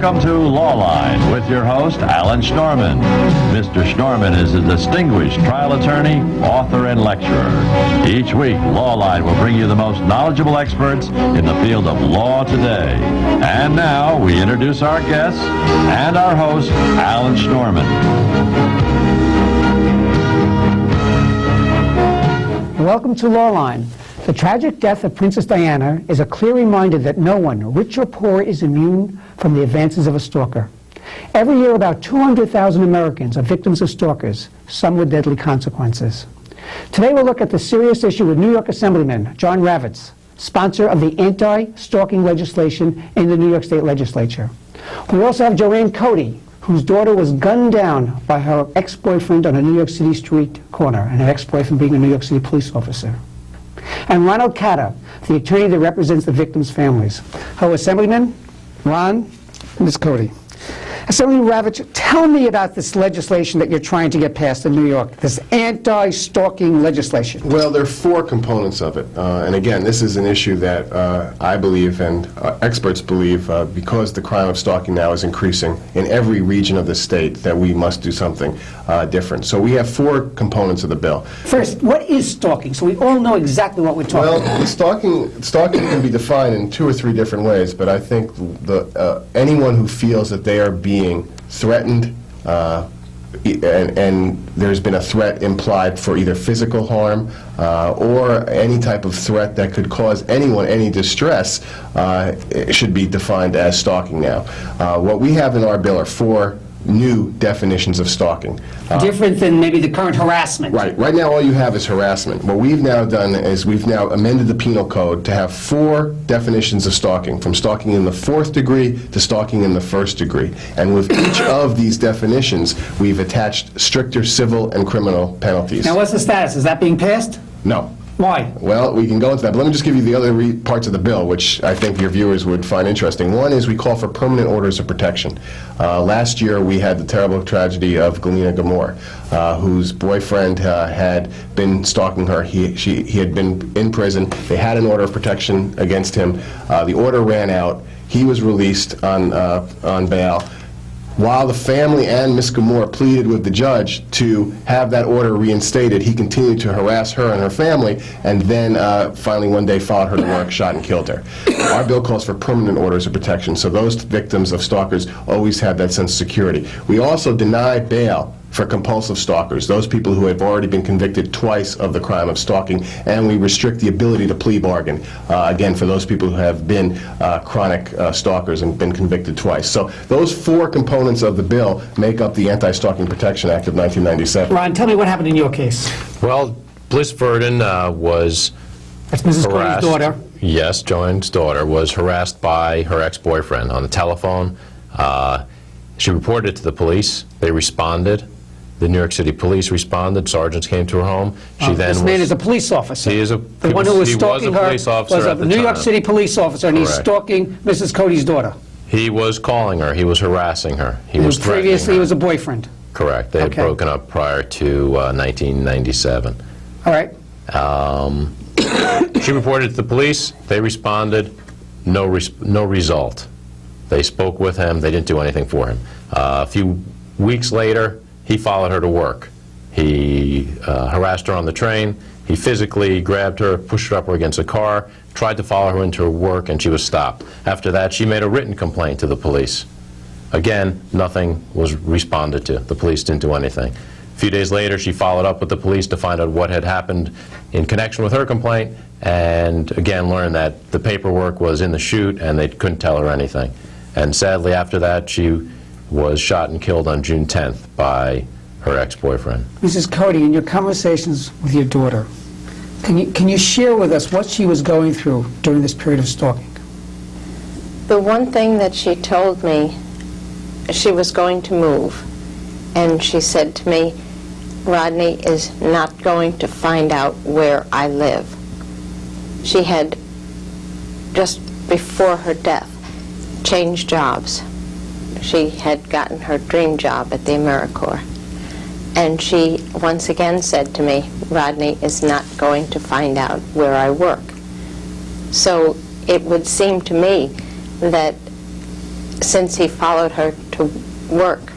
Welcome to Lawline with your host, Alan Schnorman. Mr. Schnorman is a distinguished trial attorney, author, and lecturer. Each week, Lawline will bring you the most knowledgeable experts in the field of law today. And now, we introduce our guests and our host, Alan Schnorman. Welcome to Lawline. The tragic death of Princess Diana is a clear reminder that no one, rich or poor, is immune from the advances of a stalker. Every year, about 200,000 Americans are victims of stalkers, some with deadly consequences. Today, we'll look at the serious issue with New York Assemblyman John Ravitz, sponsor of the anti-stalking legislation in the New York State Legislature. We also have Joanne Cody, whose daughter was gunned down by her ex-boyfriend on a New York City street corner, and her ex-boyfriend being a New York City police officer. And Ronald Catta, the attorney that represents the victims' families. Hello, Assemblyman. Ron, Ms. Cody. Assemblyman Ravitz, tell me about this legislation that you're trying to get passed in New York, this anti-stalking legislation. Well, there are four components of it. And again, this is an issue that I believe and experts believe, because the crime of stalking now is increasing in every region of the state, that we must do something different. So we have four components of the bill. First, what is stalking? So we all know exactly what we're talking about. Well, stalking can be defined in two or three different ways, but I think anyone who feels that they are being threatened and there's been a threat implied for either physical harm or any type of threat that could cause anyone any distress should be defined as stalking now. What we have in our bill are four new definitions of stalking. Different than maybe the current harassment. Right. Right now all you have is harassment. What we've now done is we've now amended the penal code to have four definitions of stalking, from stalking in the fourth degree to stalking in the first degree. And with each of these definitions, we've attached stricter civil and criminal penalties. Now, what's the status? Is that being passed? No. Why? Well, we can go into that, but let me just give you the other parts of the bill, which I think your viewers would find interesting. One is we call for permanent orders of protection. Last year, we had the terrible tragedy of Galina Gamor, whose boyfriend had been stalking her. He had been in prison. They had an order of protection against him. The order ran out. He was released on bail. While the family and Ms. Gamor pleaded with the judge to have that order reinstated, he continued to harass her and her family, and then finally one day followed her to work, shot and killed her. Our bill calls for permanent orders of protection, so those victims of stalkers always have that sense of security. We also deny bail for compulsive stalkers, those people who have already been convicted twice of the crime of stalking, and we restrict the ability to plea bargain, again, for those people who have been chronic stalkers and been convicted twice. So those four components of the bill make up the Anti-Stalking Protection Act of 1997. Ron, tell me what happened in your case. Well, Bliss Verdon was That's Mrs. harassed. Cody's daughter. Yes, Joanne's daughter was harassed by her ex-boyfriend on the telephone. She reported it to the police. They responded. The New York City police responded. Sergeants came to her home. This man is a police officer. He is a. The one who was stalking her police officer was a at the New York time. City police officer, and he's Correct. stalking Mrs. Cody's daughter. He was calling her. He was harassing her. He was threatening Previously, her. he was a boyfriend. Correct. They had Okay. broken up prior to 1997. All right. She reported it to the police. They responded. No result. They spoke with him. They didn't do anything for him. A few weeks later, he followed her to work. He harassed her on the train. He physically grabbed her, pushed her up against a car, tried to follow her into her work, and she was stopped. After that, she made a written complaint to the police. Again, nothing was responded to. The police didn't do anything. A few days later, she followed up with the police to find out what had happened in connection with her complaint, and again learned that the paperwork was in the chute and they couldn't tell her anything. And sadly, after that, she was shot and killed on June 10th by her ex-boyfriend. Mrs. Cody, in your conversations with your daughter, can you share with us what she was going through during this period of stalking? The one thing that she told me, she was going to move, and she said to me, Rodney is not going to find out where I live. She had, just before her death, changed jobs. She had gotten her dream job at the AmeriCorps. And she once again said to me, Rodney is not going to find out where I work. So it would seem to me that since he followed her to work,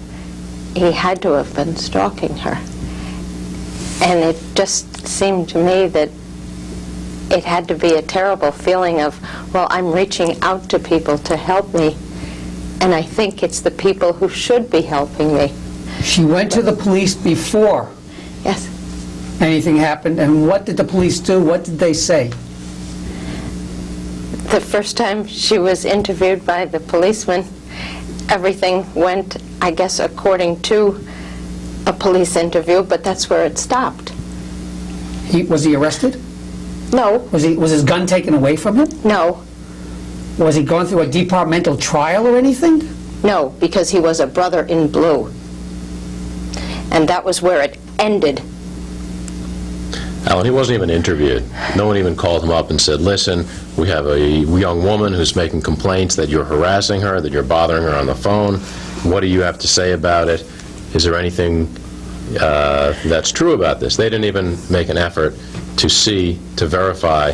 he had to have been stalking her. And it just seemed to me that it had to be a terrible feeling of, well, I'm reaching out to people to help me, and I think it's the people who should be helping me. She went to the police before Yes. anything happened, and what did the police do? What did they say? The first time she was interviewed by the policeman, everything went, I guess, according to a police interview, but that's where it stopped. Was he arrested? No, Was his gun taken away from him? no, Was he going through a departmental trial or anything? no, because he was a brother in blue. And that was where it ended. Alan, he wasn't even interviewed. No one even called him up and said, listen, we have a young woman who's making complaints that you're harassing her, that you're bothering her on the phone. What do you have to say about it? Is there anything that's true about this? They didn't even make an effort to verify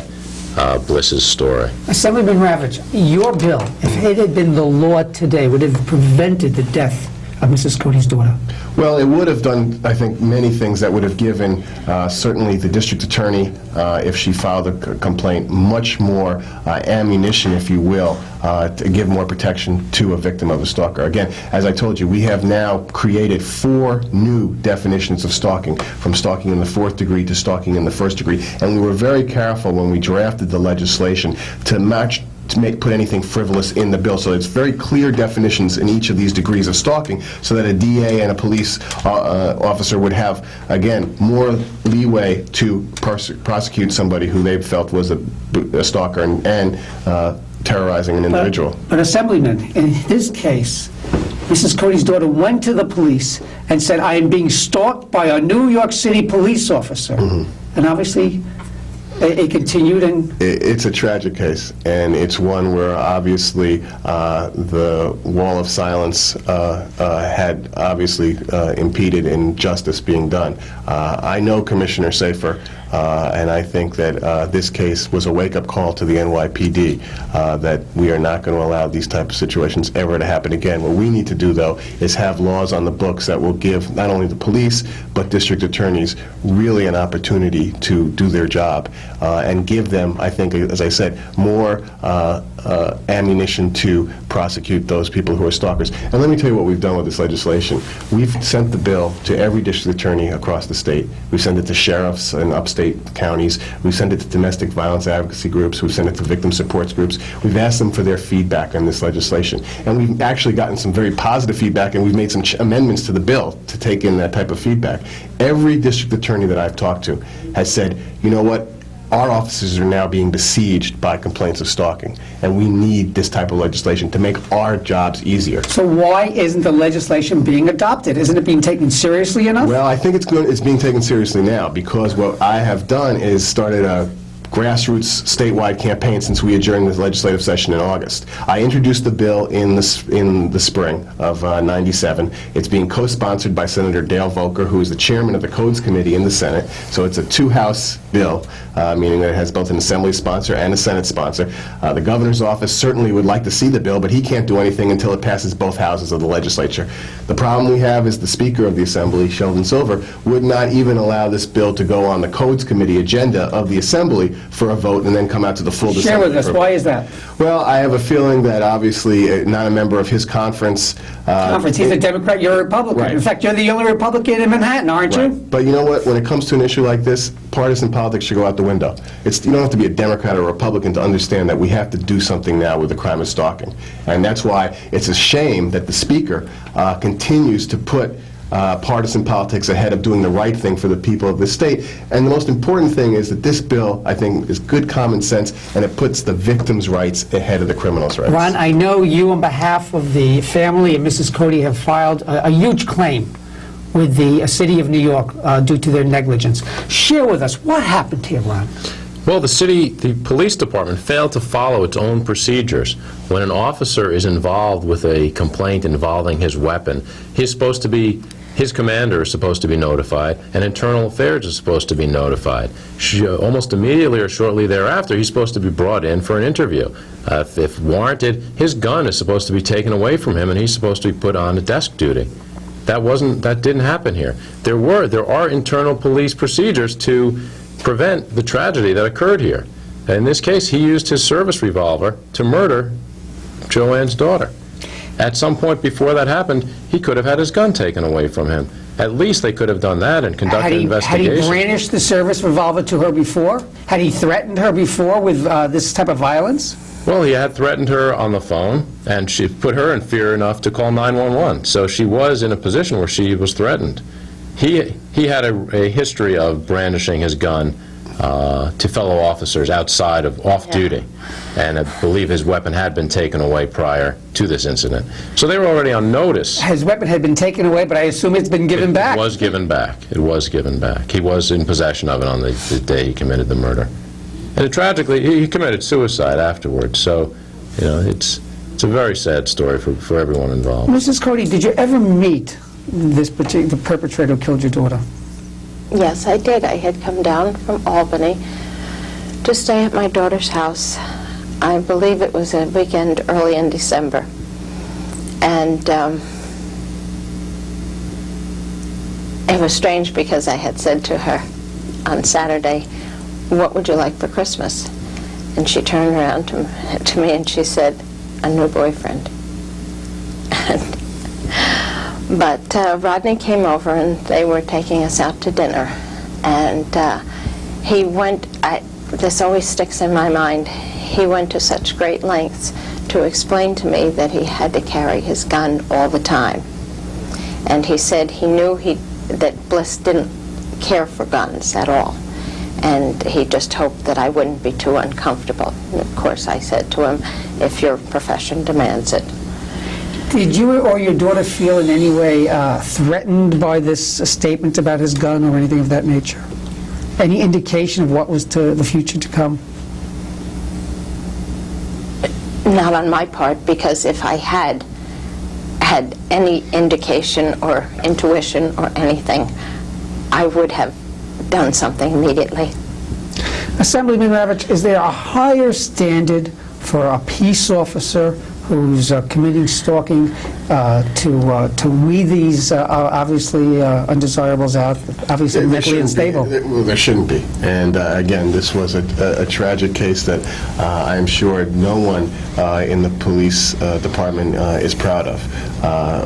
Bliss's story. Assemblyman Ravitch, your bill, if it had been the law today, would have prevented the death of Mrs. Cody's daughter. Well, it would have done, I think, many things that would have given certainly the district attorney, if she filed a complaint, much more ammunition, if you will, to give more protection to a victim of a stalker. Again, as I told you, we have now created 4 new definitions of stalking, from stalking in the 4th degree to stalking in the 1st degree, and we were very careful when we drafted the legislation to put anything frivolous in the bill. So it's very clear definitions in each of these degrees of stalking, so that a DA and a police officer would have, again, more leeway to prosecute somebody who they felt was a stalker and terrorizing an individual. But Assemblyman, in this case, Mrs. Cody's daughter went to the police and said, I am being stalked by a New York City police officer. And obviously, it continued, and It's a tragic case, and it's one where obviously the wall of silence had obviously impeded in justice being done. I know Commissioner Safer, and I think that this case was a wake-up call to the NYPD that we are not going to allow these type of situations ever to happen again. What we need to do, though, is have laws on the books that will give not only the police but district attorneys really an opportunity to do their job and give them, I think, as I said, more ammunition to prosecute those people who are stalkers. And let me tell you what we've done with this legislation. We've sent the bill to every district attorney across the state. We've sent it to sheriffs in upstate counties. We've sent it to domestic violence advocacy groups. We've sent it to victim supports groups. We've asked them for their feedback on this legislation. And we've actually gotten some very positive feedback, and we've made some amendments to the bill to take in that type of feedback. Every district attorney that I've talked to has said, you know what, our offices are now being besieged by complaints of stalking, and we need this type of legislation to make our jobs easier. so why isn't the legislation being adopted? Isn't it being taken seriously enough? Well, I think it's being taken seriously now, because what I have done is started a grassroots statewide campaign since we adjourned the legislative session in August. I introduced the bill in the spring of '97. It's being co-sponsored by Senator Dale Volker, who is the chairman of the Codes Committee in the Senate. So it's a 2-house bill, meaning that it has both an Assembly sponsor and a Senate sponsor. The governor's office certainly would like to see the bill, but he can't do anything until it passes both houses of the legislature. The problem we have is the Speaker of the Assembly, Sheldon Silver, would not even allow this bill to go on the Codes Committee agenda of the Assembly for a vote and then come out to the full Share Assembly. with us, why is that? Well, I have a feeling that obviously not a member of his conference. He's a Democrat, you're a Republican. Right. In fact, you're the only Republican in Manhattan, aren't you? Right. But you know what? When it comes to an issue like this, partisan politics should go out the window. You don't have to be a Democrat or a Republican to understand that we have to do something now with the crime of stalking. And that's why it's a shame that the Speaker continues to put partisan politics ahead of doing the right thing for the people of the state. And the most important thing is that this bill, I think, is good common sense, and it puts the victims' rights ahead of the criminals' rights. Ron, I know you, on behalf of the family and Mrs. Cody, have filed a huge claim with the city of New York due to their negligence. Share with us, what happened here, Ron? Well, the police department failed to follow its own procedures. When an officer is involved with a complaint involving his weapon, he's supposed to be His commander is supposed to be notified, and Internal Affairs is supposed to be notified. Almost immediately or shortly thereafter, he's supposed to be brought in for an interview. If warranted, his gun is supposed to be taken away from him, and he's supposed to be put on a desk duty. That didn't happen here. There are internal police procedures to prevent the tragedy that occurred here. In this case, he used his service revolver to murder Joanne's daughter. At some point before that happened, he could have had his gun taken away from him. At least they could have done that and conducted an investigation. Had he brandished the service revolver to her before? Had he threatened her before with this type of violence? Well, he had threatened her on the phone, and she put her in fear enough to call 911. So she was in a position where she was threatened. He had a history of brandishing his gun to fellow officers outside of off-duty, and I believe his weapon had been taken away prior to this incident. So they were already on notice. His weapon had been taken away, but I assume it's been given back? It was given back. It was given back. He was in possession of it on the day he committed the murder. And tragically, he committed suicide afterwards. So, you know, it's a very sad story for everyone involved. Mrs. Cody, did you ever meet the perpetrator who killed your daughter? Yes, I did. I had come down from Albany to stay at my daughter's house. I believe it was a weekend early in December. And it was strange because I had said to her on Saturday, "What would you like for Christmas?" And she turned around to me and she said, "A new boyfriend." But Rodney came over and they were taking us out to dinner. And he went, this always sticks in my mind, he went to such great lengths to explain to me that he had to carry his gun all the time. And he said he knew that Bliss didn't care for guns at all. And he just hoped that I wouldn't be too uncomfortable. And of course I said to him, "If your profession demands it." Did you or your daughter feel in any way threatened by this statement about his gun or anything of that nature? Any indication of what was to the future to come? Not on my part, because if I had any indication or intuition or anything, I would have done something immediately. Assemblyman Ravitch, is there a higher standard for a peace officer who's committing stalking to weed these obviously undesirables out, obviously mentally unstable? There shouldn't be. And again, this was a tragic case that I'm sure no one in the police department is proud of.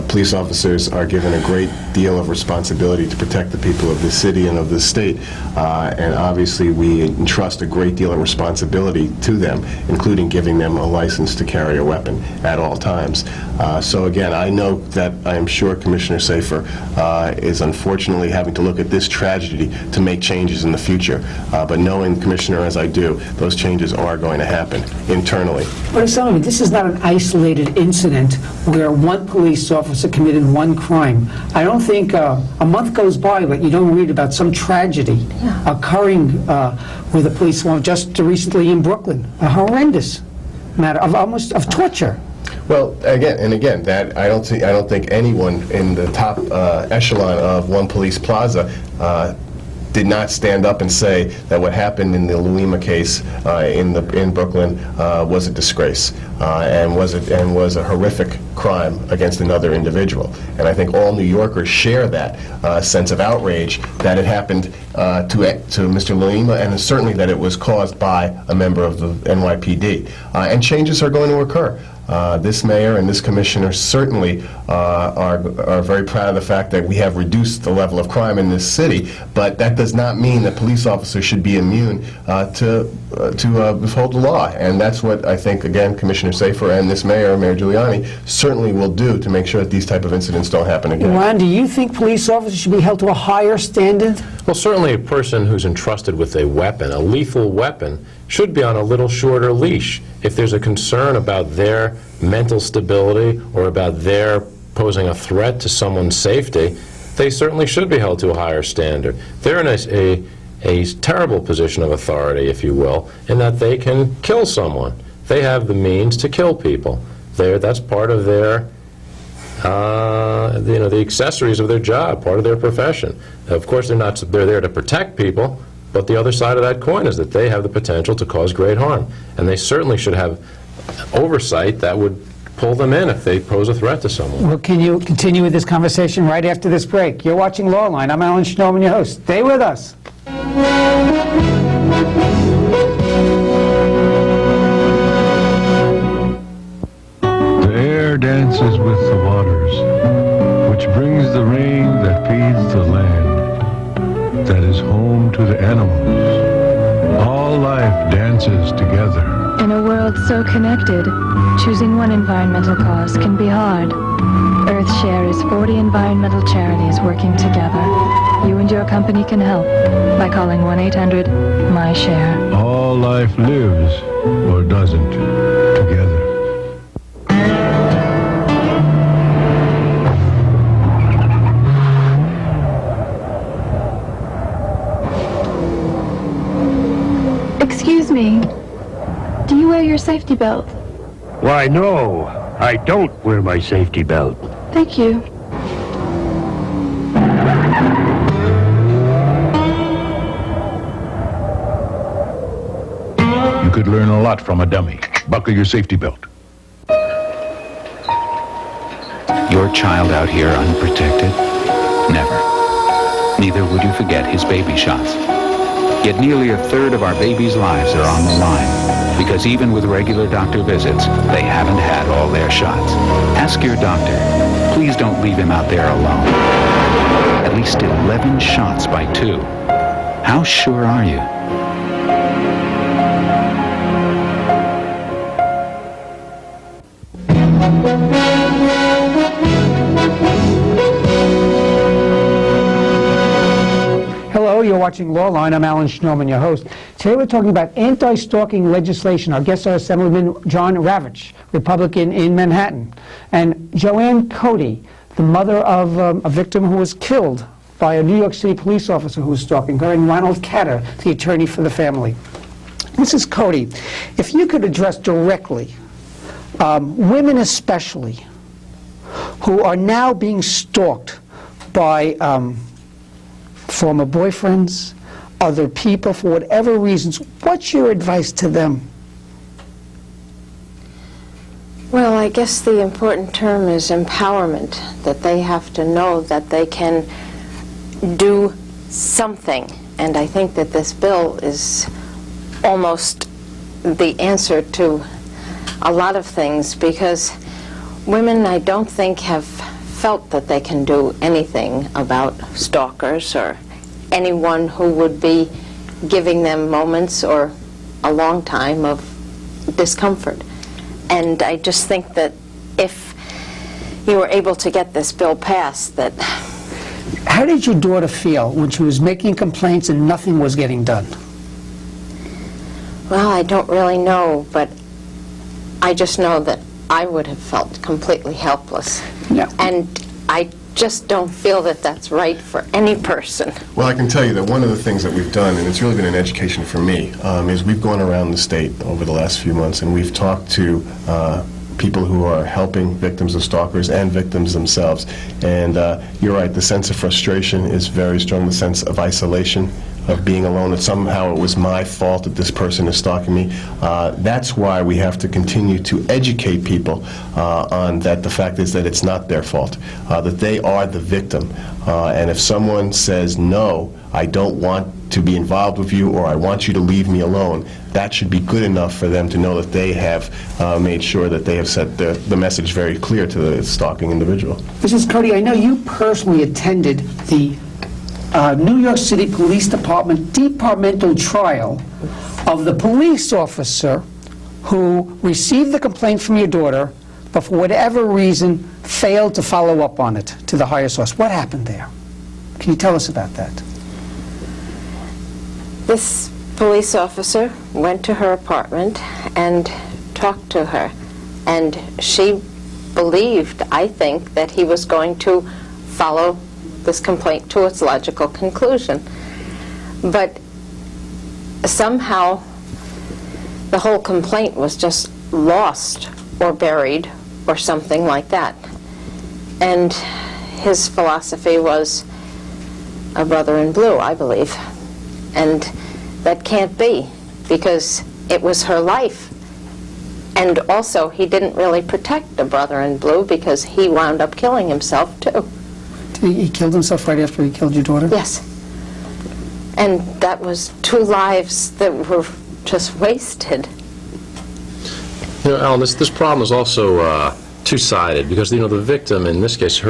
Police officers are given a great deal of responsibility to protect the people of this city and of this state, and obviously we entrust a great deal of responsibility to them, including giving them a license to carry a weapon at all times. So again, I know that I am sure Commissioner Safer is unfortunately having to look at this tragedy to make changes in the future. But knowing Commissioner as I do, those changes are going to happen internally. But Assemblyman, this is not an isolated incident where one police officer committed one crime. I don't think a month goes by but you don't read about some tragedy occurring with a police officer just recently in Brooklyn. A horrendous matter of torture. Well, again, that I don't think anyone in the top echelon of One Police Plaza did not stand up and say that what happened in the Luima case in Brooklyn was a disgrace and was a horrific crime against another individual. And I think all New Yorkers share that sense of outrage that it happened to Mr. Luima, and certainly that it was caused by a member of the NYPD. And changes are going to occur. This mayor and this commissioner certainly are very proud of the fact that we have reduced the level of crime in this city, but that does not mean that police officers should be immune to withhold the law. And that's what I think, again, Commissioner Safer and this mayor, Mayor Giuliani, certainly will do to make sure that these type of incidents don't happen again. Ron, do you think police officers should be held to a higher standard? Well, certainly a person who's entrusted with a weapon, a lethal weapon, should be on a little shorter leash. If there's a concern about their mental stability or about their posing a threat to someone's safety, they certainly should be held to a higher standard. They're in a terrible position of authority, if you will, in that they can kill someone. They have the means to kill people. That's part of their the accessories of their job, part of their profession. Of course, they're there to protect people, but the other side of that coin is that they have the potential to cause great harm. And they certainly should have oversight that would pull them in if they pose a threat to someone. Well, can you continue with this conversation right after this break? You're watching Lawline. I'm Alan Schnorman, your host. Stay with us. The air dances with the waters, which brings the rain that feeds the land, that is home to the animals. All life dances together. In a world so connected, choosing one environmental cause can be hard. EarthShare is 40 environmental charities working together. You and your company can help by calling 1-800-MY-SHARE. All life lives, or doesn't, together. Excuse me. Do you wear your safety belt? Why, no, I don't wear my safety belt. Thank you. You could learn a lot from a dummy. Buckle your safety belt. Your child out here unprotected? Never. Neither would you forget his baby shots. Yet nearly a third of our babies' lives are on the line, because even with regular doctor visits, they haven't had all their shots. Ask your doctor. Please don't leave him out there alone. At least 11 shots by 2. How sure are you? Hello, you're watching Lawline. I'm Alan Schnorman, your host. Today we're talking about anti-stalking legislation. Our guests are Assemblyman John Ravitch, Republican in Manhattan, and Joanne Cody, the mother of a victim who was killed by a New York City police officer who was stalking her, and Ronald Catter, the attorney for the family. Mrs. Cody, if you could address directly women especially who are now being stalked by former boyfriends, other people, for whatever reasons, what's your advice to them? Well, I guess the important term is empowerment, that they have to know that they can do something. And I think that this bill is almost the answer to a lot of things, because women, I don't think, have felt that they can do anything about stalkers or anyone who would be giving them moments or a long time of discomfort. And I just think that if you were able to get this bill passed, that... How did your daughter feel when she was making complaints and nothing was getting done? Well, I don't really know, but I just know that I would have felt completely helpless. Yeah. And I just don't feel that that's right for any person. Well, I can tell you that one of the things that we've done, and it's really been an education for me, is we've gone around the state over the last few months and we've talked to people who are helping victims of stalkers and victims themselves. And you're right, the sense of frustration is very strong, the sense of isolation, of being alone, that somehow it was my fault that this person is stalking me. That's why we have to continue to educate people on that. The fact is that it's not their fault, that they are the victim. And if someone says, no, I don't want to be involved with you, or I want you to leave me alone, that should be good enough for them to know that they have made sure that they have set the message very clear to the stalking individual. Mrs. Cody, I know you personally attended the New York City Police Department departmental trial of the police officer who received the complaint from your daughter, but for whatever reason failed to follow up on it to the higher source. What happened there? Can you tell us about that? This police officer went to her apartment and talked to her, and she believed, I think, that he was going to follow this complaint to its logical conclusion. But somehow the whole complaint was just lost or buried or something like that. And his philosophy was a brother in blue, I believe. And that can't be, because it was her life. And also, he didn't really protect a brother in blue because he wound up killing himself, too. He killed himself right after he killed your daughter? Yes. And that was 2 lives that were just wasted. You know, Alan, this problem is also two-sided, because, you know, the victim, in this case,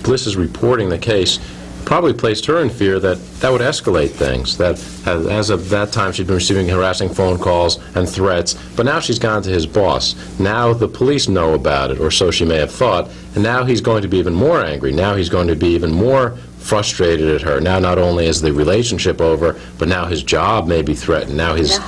Bliss's reporting the case, probably placed her in fear that that would escalate things, that as of that time she'd been receiving harassing phone calls and threats, but now she's gone to his boss. Now the police know about it, or so she may have thought, and now he's going to be even more angry. Now he's going to be even more frustrated at her. Now not only is the relationship over, but now his job may be threatened. Now his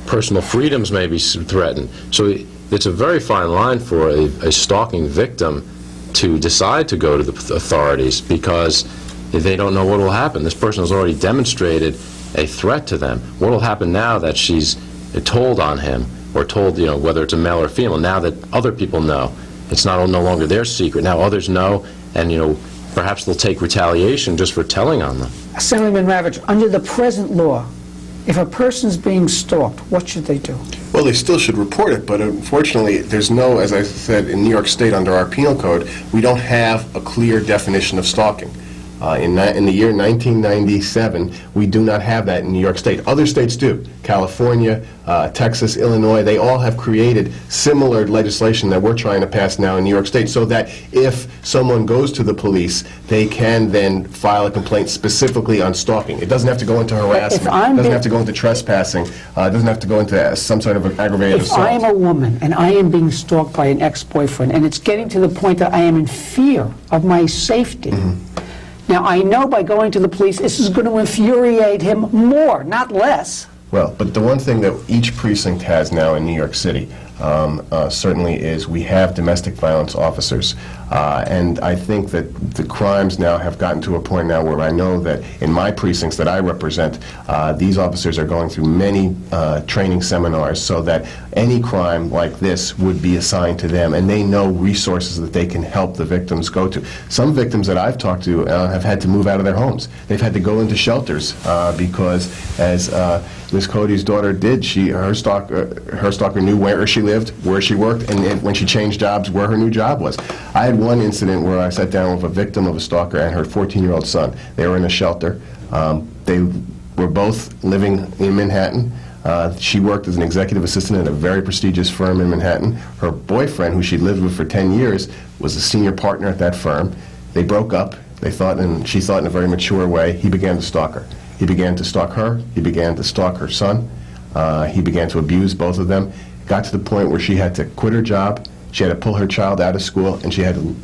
personal freedoms may be threatened. So it's a very fine line for a stalking victim to decide to go to the authorities, because they don't know what will happen. This person has already demonstrated a threat to them. What will happen now that she's told on him, or told, you know, whether it's a male or female, now that other people know? It's no longer their secret. Now others know, and, you know, perhaps they'll take retaliation just for telling on them. Assemblyman Ravitch, under the present law, if a person's being stalked, what should they do? Well, they still should report it, but unfortunately, there's no, as I said, in New York State under our penal code, we don't have a clear definition of stalking. In the year 1997, we do not have that in New York State. Other states do. California, Texas, Illinois, they all have created similar legislation that we're trying to pass now in New York State, so that if someone goes to the police, they can then file a complaint specifically on stalking. It doesn't have to go into harassment. It doesn't have to go into trespassing. It doesn't have to go into some sort of aggravated assault. If I am a woman and I am being stalked by an ex-boyfriend, and it's getting to the point that I am in fear of my safety, now, I know by going to the police, this is going to infuriate him more, not less. Well, but the one thing that each precinct has now in New York City certainly is we have domestic violence officers. And I think that the crimes now have gotten to a point now where I know that in my precincts that I represent, these officers are going through many training seminars so that any crime like this would be assigned to them, and they know resources that they can help the victims go to. Some victims that I've talked to have had to move out of their homes. They've had to go into shelters because, as Miss Cody's daughter did, her stalker knew where she lived, where she worked, and when she changed jobs, where her new job was. I had one incident where I sat down with a victim of a stalker and her 14-year-old son. They were in a shelter. They were both living in Manhattan. She worked as an executive assistant at a very prestigious firm in Manhattan. Her boyfriend, who she'd lived with for 10 years, was a senior partner at that firm. They broke up. They thought, and she thought in a very mature way, he began to stalk her. He began to stalk her. He began to stalk her son. He began to abuse both of them. Got to the point where she had to quit her job. She had to pull her child out of school, and she had to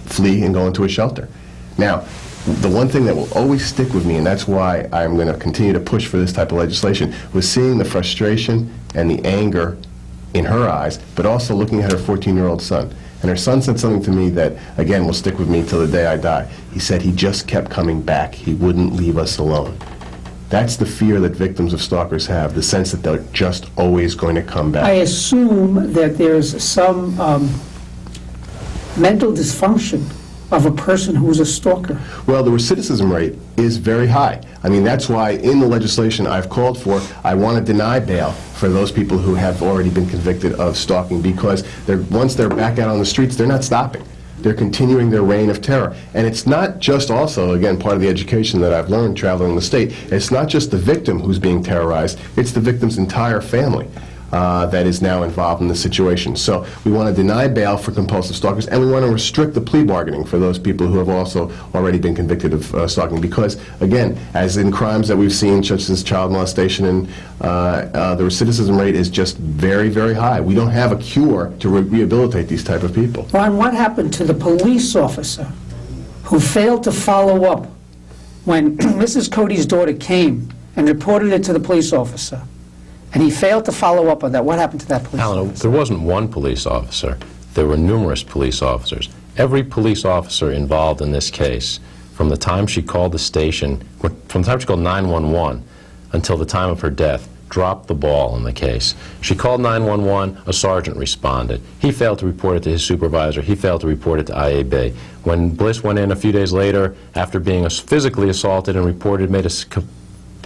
flee and go into a shelter. Now, the one thing that will always stick with me, and that's why I'm going to continue to push for this type of legislation, was seeing the frustration and the anger in her eyes, but also looking at her 14-year-old son. And her son said something to me that, again, will stick with me till the day I die. He said he just kept coming back. He wouldn't leave us alone. That's the fear that victims of stalkers have, the sense that they're just always going to come back. I assume that there's some mental dysfunction of a person who's a stalker. Well, the recidivism rate is very high. I mean, that's why in the legislation I've called for, I want to deny bail for those people who have already been convicted of stalking, because once they're back out on the streets, they're not stopping. They're continuing their reign of terror. And it's not just also, again, part of the education that I've learned traveling the state, it's not just the victim who's being terrorized, it's the victim's entire family that is now involved in the situation. So we want to deny bail for compulsive stalkers, and we want to restrict the plea bargaining for those people who have also already been convicted of stalking, because, again, as in crimes that we've seen, such as child molestation, and the recidivism rate is just very, very high. We don't have a cure to rehabilitate these type of people. Ron, what happened to the police officer who failed to follow up when Mrs. Cody's daughter came and reported it to the police officer, and he failed to follow up on that? What happened to that police Alan, officer? there wasn't one police officer. There were numerous police officers. Every police officer involved in this case, from the time she called the station, from the time she called 911 until the time of her death, dropped the ball in the case. She called 911, a sergeant responded. He failed to report it to his supervisor. He failed to report it to IAB. When Bliss went in a few days later, after being physically assaulted and reported, made a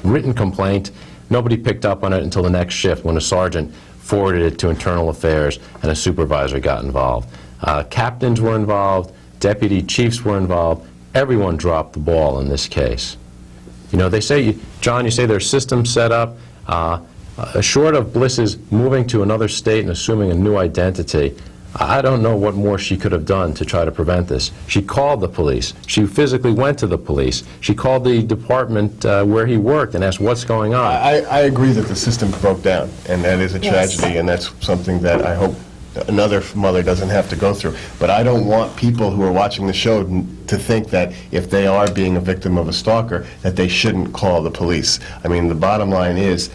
written complaint, nobody picked up on it until the next shift when a sergeant forwarded it to internal affairs and a supervisor got involved. Captains were involved, deputy chiefs were involved. Everyone dropped the ball in this case. You know, they say, John, you say there's systems set up. Short of Bliss's moving to another state and assuming a new identity, I don't know what more she could have done to try to prevent this. She called the police. She physically went to the police. She called the department where he worked and asked what's going on. I agree that the system broke down, and that is a tragedy, and that's something that I hope another mother doesn't have to go through. But I don't want people who are watching the show to think that if they are being a victim of a stalker, that they shouldn't call the police. I mean, the bottom line is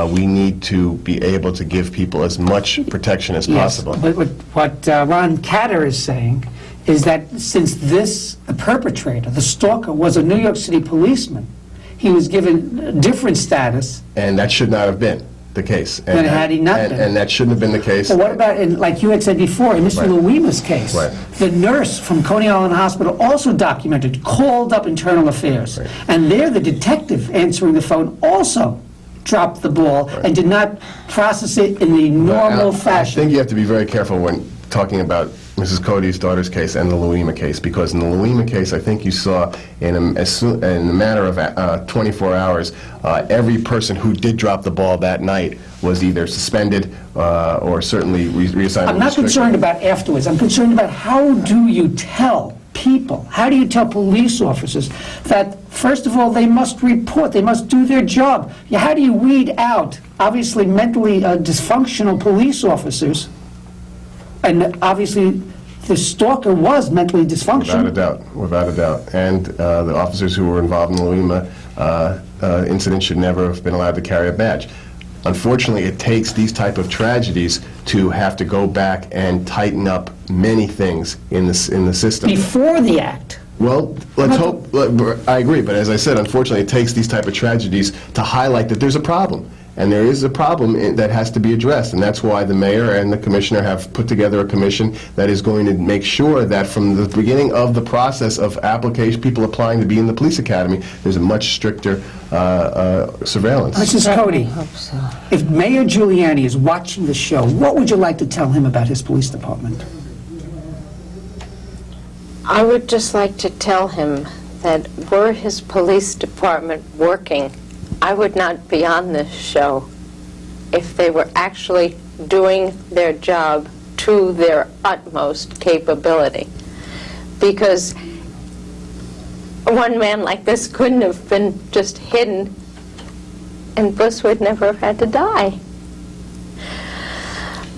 we need to be able to give people as much protection as possible. But what Ron Catter is saying is that since the perpetrator, the stalker, was a New York City policeman, he was given a different status. And that should not have been the case. Then had he not been. And that shouldn't have been the case. But what about, like you had said before, in Mr. Luima's case, the nurse from Coney Island Hospital also documented, called up internal affairs. And there the detective answering the phone also dropped the ball and did not process it in the normal fashion. I think you have to be very careful when talking about Mrs. Cody's daughter's case and the Luima case, because in the Luima case, I think you saw in a matter of 24 hours, every person who did drop the ball that night was either suspended or certainly reassigned. I'm not concerned about afterwards. I'm concerned about how do you tell people, how do you tell police officers that, first of all, they must report, they must do their job. How do you weed out, obviously, mentally dysfunctional police officers? And obviously, the stalker was mentally dysfunctional. Without a doubt. And the officers who were involved in the Luima incident should never have been allowed to carry a badge. Unfortunately, it takes these type of tragedies to have to go back and tighten up many things in the system. Before the act. Well, let's hope. I agree, but as I said, unfortunately, it takes these type of tragedies to highlight that there's a problem. And there is a problem that has to be addressed, and that's why the mayor and the commissioner have put together a commission that is going to make sure that from the beginning of the process of application, people applying to be in the police academy, there's a much stricter surveillance. Mrs. Cody, if Mayor Giuliani is watching the show, what would you like to tell him about his police department? I would just like to tell him that were his police department working, I would not be on this show if they were actually doing their job to their utmost capability. Because one man like this couldn't have been just hidden, and Bliss would never have had to die.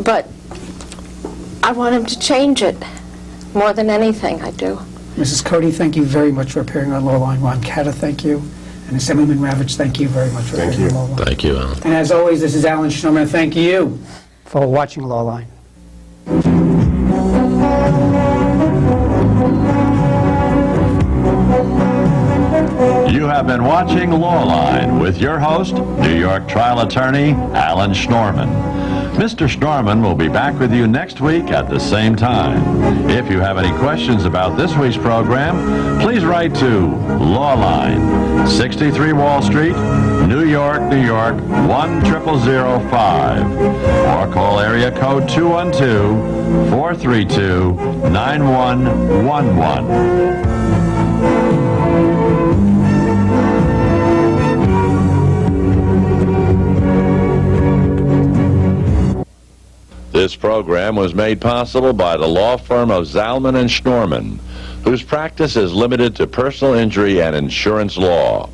But I want him to change it more than anything I do. Mrs. Cody, thank you very much for appearing on Lawline. Ron Catter, thank you. And Assemblyman Ravitch, thank you very much for appearing on Lawline. Thank you, Alan. And as always, this is Alan Schnorman. Thank you for watching Lawline. You have been watching Lawline with your host, New York trial attorney Alan Schnorman. Mr. Schnorman will be back with you next week at the same time. If you have any questions about this week's program, please write to Lawline, 63 Wall Street, New York, New York, 10005, or call area code 212-432-9111. This program was made possible by the law firm of Zalman and Schnorman, whose practice is limited to personal injury and insurance law.